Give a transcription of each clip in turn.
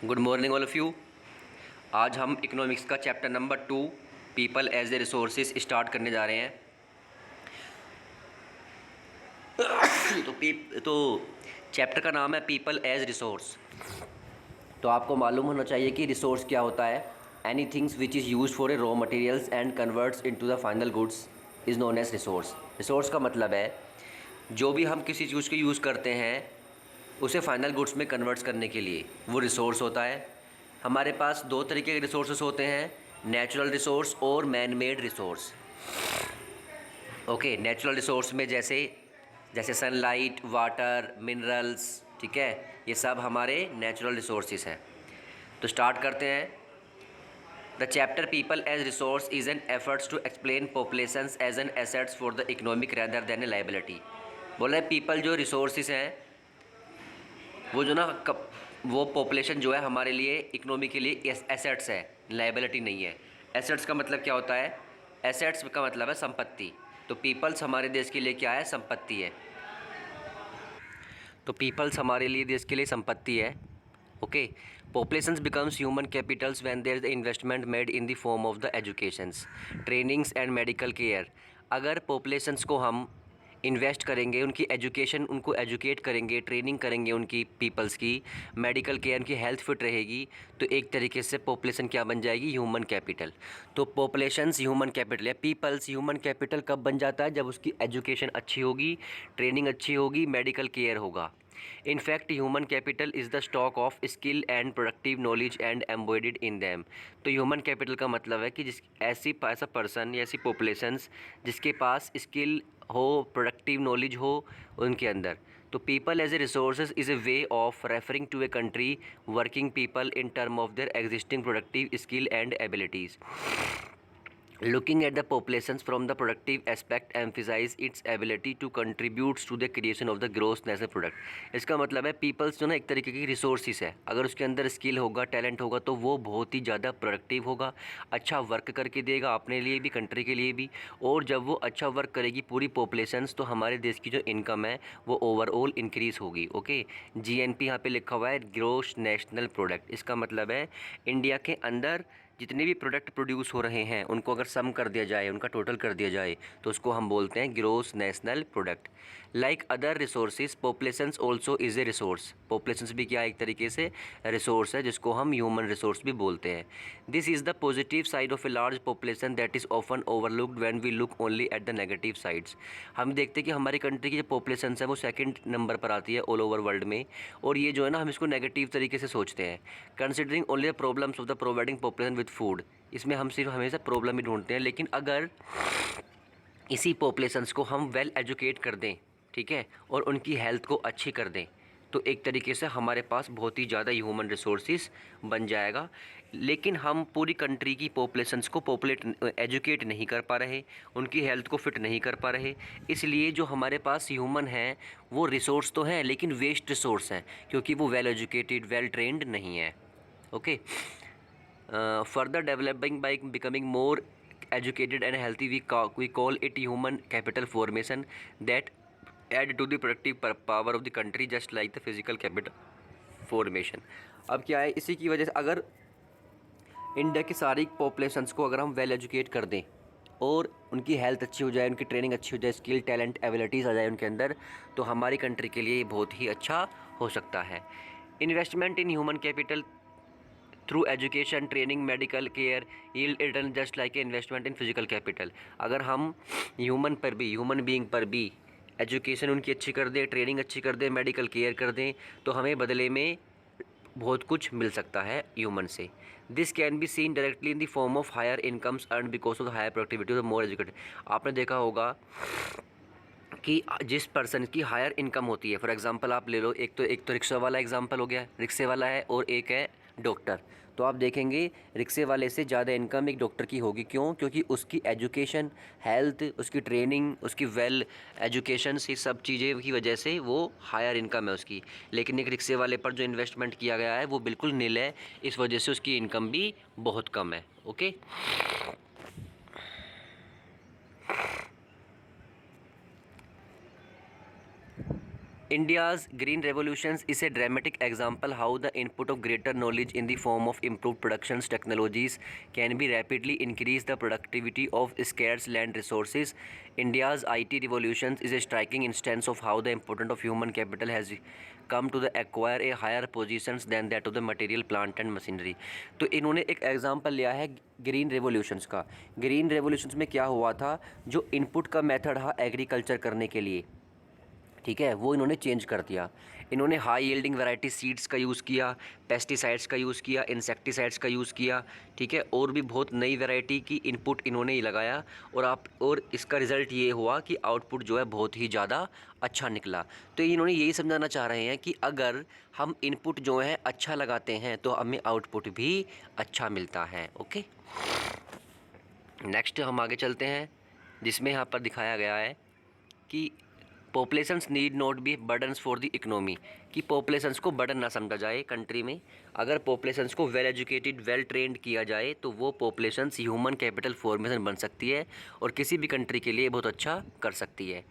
Good morning all of you. आज हम economics का chapter number 2 people as a resources start करने जा रहे हैं। तो चैप्टर का नाम है पीपल एज रिसोर्स। तो आपको मालूम होना चाहिए कि रिसोर्स क्या होता है। Any things which is use for a raw materials and converts into the final goods is known as resource. Resource का मतलब है जो भी हम किसी चीज़ को यूज़ करते हैं उसे फाइनल गुड्स में कन्वर्ट्स करने के लिए वो रिसोर्स होता है। हमारे पास दो तरीके के रिसोर्सेस होते हैं, नेचुरल रिसोर्स और man made resource. Okay, natural resource में जैसे जैसे सनलाइट, वाटर, मिनरल्स, ठीक है, ये सब हमारे नेचुरल रिसोर्सेज हैं। तो स्टार्ट करते हैं। The chapter people as resource is an efforts to explain populations as an assets for the economic rather than a liability. बोला है पीपल जो रिसोर्सेज हैं वो जो ना वो पॉपुलेशन जो है हमारे लिए इकोनॉमी के लिए एसेट्स है, लाइबिलिटी नहीं है। एसेट्स का मतलब क्या होता है? एसेट्स का मतलब है संपत्ति। तो पीपल्स हमारे देश के लिए क्या है? संपत्ति है। तो पीपल्स हमारे लिए देश के लिए संपत्ति है। Okay, populations becomes human capitals when there is investment made in the form of the educations, trainings and medical care. अगर पॉपुलेशंस को हम इन्वेस्ट करेंगे, उनकी एजुकेशन, उनको एजुकेट करेंगे, ट्रेनिंग करेंगे उनकी पीपल्स की, मेडिकल केयर, उनकी हेल्थ फिट रहेगी, तो एक तरीके से पॉपुलेशन क्या बन जाएगी? Human capital. तो पॉपुलेशंस ह्यूमन कैपिटल या पीपल्स ह्यूमन कैपिटल कब बन जाता है? जब उसकी एजुकेशन अच्छी होगी, ट्रेनिंग अच्छी होगी, मेडिकल केयर होगा। In fact, human capital is the stock of skill and productive knowledge and embodied in them। तो ह्यूमन कैपिटल का मतलब है कि जिस ऐसा पर्सन या ऐसी पॉपुलेशंस जिसके पास स्किल हो, प्रोडक्टिव नॉलेज हो उनके अंदर। तो people as a resources is a way of referring to a country working people in term of their existing productive skill and abilities. Looking at the populations from the productive aspect emphasize its ability to contribute to the creation of the gross national product। इसका मतलब है peoples जो ना एक तरीके की resources है, अगर उसके अंदर स्किल होगा, टैलेंट होगा, तो वो बहुत ही ज़्यादा प्रोडक्टिव होगा, अच्छा वर्क करके देगा अपने लिए भी, कंट्री के लिए भी। और जब वो अच्छा वर्क करेगी पूरी पॉपुलेशंस, तो हमारे देश की जो इनकम है वो ओवरऑल इंक्रीज़ होगी। ओके, जीएनपी यहाँ पे लिखा हुआ है, ग्रोस नेशनल प्रोडक्ट। इसका मतलब है इंडिया के अंदर जितने भी प्रोडक्ट प्रोड्यूस हो रहे हैं उनको अगर सम कर दिया जाए, उनका टोटल कर दिया जाए, तो उसको हम बोलते हैं gross national product. Like other resources, populations also is a resource. Populations भी क्या एक तरीके से रिसोर्स है, जिसको हम ह्यूमन रिसोर्स भी बोलते हैं। This is the positive side of a large population that is often overlooked when we look only at the negative sides. हम देखते हैं कि हमारी कंट्री की जो पॉपुलेशन है वो सेकंड नंबर पर आती है ऑल ओवर वर्ल्ड में, और ये जो है ना हम इसको नेगेटिव तरीके से सोचते हैं। Considering only the problems of the providing population with food, इसमें हम सिर्फ हमेशा प्रॉब्लम ही ढूंढते हैं। लेकिन अगर इसी पॉपुलेशंस को हम वेल एजुकेट कर दें, ठीक है, और उनकी हेल्थ को अच्छी कर दें, तो एक तरीके से हमारे पास बहुत ही ज़्यादा ह्यूमन रिसोर्सेज बन जाएगा। लेकिन हम पूरी कंट्री की पॉपुलेशंस को एजुकेट नहीं कर पा रहे, उनकी हेल्थ को फिट नहीं कर पा रहे, इसलिए जो हमारे पास ह्यूमन है वो रिसोर्स तो हैं लेकिन वेस्ट रिसोर्स हैं, क्योंकि वो वेल एजुकेटेड, वेल ट्रेंड नहीं है। Okay, further developing by becoming more educated and healthy, we call it human capital formation that add to the productive power of the country, just like the physical capital formation। अब क्या है, इसी की वजह से अगर इंडिया की सारी पॉपुलेशंस को अगर हम वेल एजुकेट कर दें और उनकी हेल्थ अच्छी हो जाए, उनकी ट्रेनिंग अच्छी हो जाए, स्किल, टैलेंट, एबिलिटीज़ आ जाए उनके अंदर, तो हमारी कंट्री के लिए बहुत ही अच्छा हो सकता है। Investment in human capital through education, training, medical care yield return just like a investment in physical capital. अगर हम ह्यूमन बीइंग पर भी एजुकेशन उनकी अच्छी कर दें, ट्रेनिंग अच्छी कर दें, मेडिकल केयर कर दें, तो हमें बदले में बहुत कुछ मिल सकता है ह्यूमन से। This can be seen directly in the form of higher incomes earn because of the higher productivity of more educated. आपने देखा होगा कि जिस पर्सन की हायर इनकम होती है, फॉर एग्जांपल आप ले लो, एक तो रिक्शा वाला एग्जांपल हो गया, रिक्शे वाला है, और एक है डॉक्टर। तो आप देखेंगे रिक्शे वाले से ज़्यादा इनकम एक डॉक्टर की होगी। क्यों? क्योंकि उसकी एजुकेशन, हेल्थ, उसकी ट्रेनिंग, उसकी वेल एजुकेशन से सब चीज़ें की वजह से वो हायर इनकम है उसकी। लेकिन एक रिक्शे वाले पर जो इन्वेस्टमेंट किया गया है वो बिल्कुल नील है, इस वजह से उसकी इनकम भी बहुत कम है। Okay, India's green revolutions is a dramatic example how the input of greater knowledge in the form of improved productions technologies can be rapidly increase the productivity of scarce land resources. India's IT revolutions is a striking instance of how the importance of human capital has come to the acquire a higher positions than that of the material plant and machinery. तो इन्होंने एक example लिया है green revolutions का। Green revolutions में क्या हुआ था, जो इनपुट का मेथड था एग्रीकल्चर करने के लिए, ठीक है, वो इन्होंने चेंज कर दिया। इन्होंने हाई यील्डिंग वैरायटी सीड्स का यूज़ किया, पेस्टिसाइड्स का यूज़ किया, इंसेक्टिसाइड्स का यूज़ किया, ठीक है, और भी बहुत नई वैरायटी की इनपुट इन्होंने ही लगाया। और इसका रिज़ल्ट ये हुआ कि आउटपुट जो है बहुत ही ज़्यादा अच्छा निकला। तो इन्होंने यही समझाना चाह रहे हैं कि अगर हम इनपुट जो है अच्छा लगाते हैं तो हमें आउटपुट भी अच्छा मिलता है। ओके, नेक्स्ट हम आगे चलते हैं, जिसमें यहाँ पर दिखाया गया है कि populations need not be burdens for the economy, कि पॉपुलेशंस को बर्डन ना समझा जाए कंट्री में। अगर पॉपुलेशंस को वेल एजुकेटेड वेल ट्रेंड किया जाए तो वो पॉपुलेशंस ह्यूमन कैपिटल फॉर्मेशन बन सकती है और किसी भी कंट्री के लिए बहुत अच्छा कर सकती है।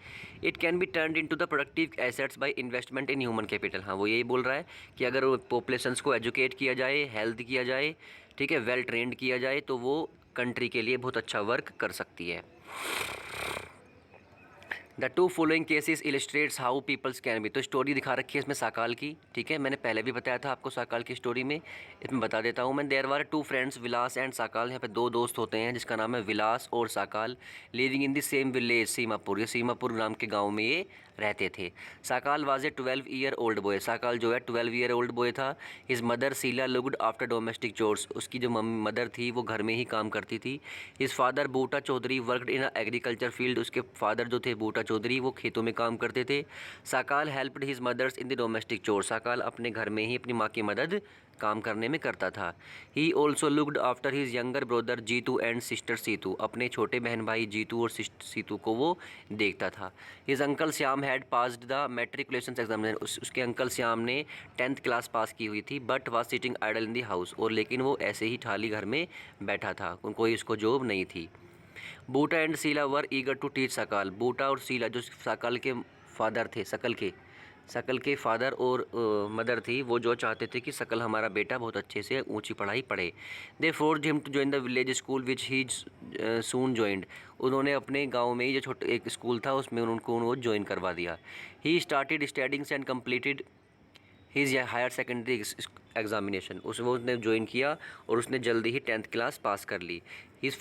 It can be turned into the productive assets by investment in human capital. हाँ, वो यही बोल रहा है कि अगर पॉपुलेशंस को एजुकेट किया जाए, हेल्थ किया जाए, ठीक है, वेल ट्रेंड किया जाए, तो वो कंट्री के लिए बहुत अच्छा वर्क कर सकती है। The two following cases illustrates how peoples can be. तो स्टोरी दिखा रखी है इसमें साकाल की, ठीक है, मैंने पहले भी बताया था आपको साकाल की स्टोरी में, इसमें बता देता हूँ मैं। There were two friends Vilas and Sakal. यहाँ पे दो दोस्त होते हैं जिसका नाम है विलास और Sakal, living in the same village Seemapur. ये सीमापुर नाम के गाँव में ये रहते थे। Sakal was a 12 year old boy. Sakal जो है 12 ईयर ओल्ड बॉय था। His mother Sheela looked after domestic chores. उसकी जो मदर थी वो घर में ही काम करती थी। His father Buta Chaudhary worked in agriculture field. उसके फादर जो थे बूटा चौधरी वो खेतों में काम करते थे। Sakal helped his mother's in the domestic चोर। साकाल अपने घर में ही अपनी माँ की मदद काम करने में करता था। He also looked after his younger brother Jitu and sister Situ. अपने छोटे बहन भाई जीतू और सीतू को वो देखता था। His uncle Shyam had passed the matriculation examination. उसके अंकल श्याम ने 10th क्लास पास की हुई थी, but was sitting idol in the house. और लेकिन वो ऐसे ही ठाली घर में बैठा था, कोई उसको जॉब नहीं थी। Boota and Sheela were eager to teach Sakal. Boota और शीला जो साकाल के फादर थे, शकल के फादर और मदर थी, वो जो चाहते थे कि शकल हमारा बेटा बहुत अच्छे से ऊंची पढ़ाई पढ़े। They forced him to join the village school which he soon joined. उन्होंने अपने गांव में ही जो छोटा एक स्कूल था उसमें उनको ज्वाइन करवा दिया। He started studyings and completed his higher secondary examination. उसने ज्वाइन किया और उसने जल्दी ही 10th क्लास पास कर ली। हिज